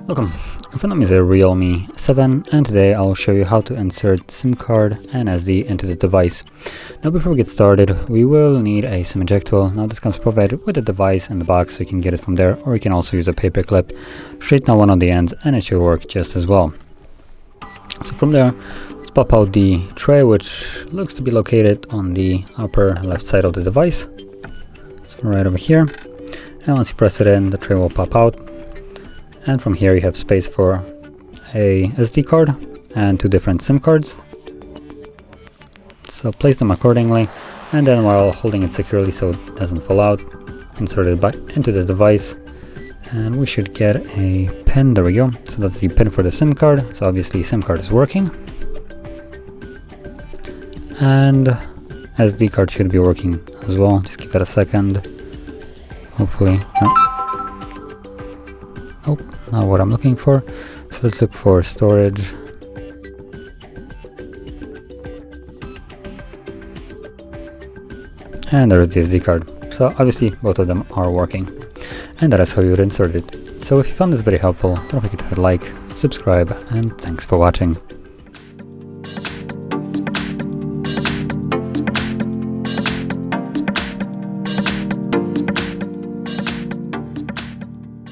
Welcome. In front of me is a Realme 7, and today I'll show you how to insert SIM card and SD into the device. Now before we get started, we will need a SIM eject tool. Now this comes provided with the device in the box, so you can get it from there, or you can also use a paper clip. Straighten out one of the ends and it should work just as well. So from there, let's pop out the tray, which looks to be located on the upper left side of the device. So right over here. And once you press it in, the tray will pop out. And from here you have space for a SD card and 2 different SIM cards. So place them accordingly, and then while holding it securely so it doesn't fall out, insert it back into the device, and we should get a pin. There we go. So that's the pin for the SIM card. So obviously SIM card is working, and SD card should be working as well. Just give it a second. Hopefully. Oh, not what I'm looking for. So let's look for storage. And there's the SD card. So obviously both of them are working. And that is how you would insert it. So if you found this very helpful, don't forget to hit like, subscribe, and thanks for watching.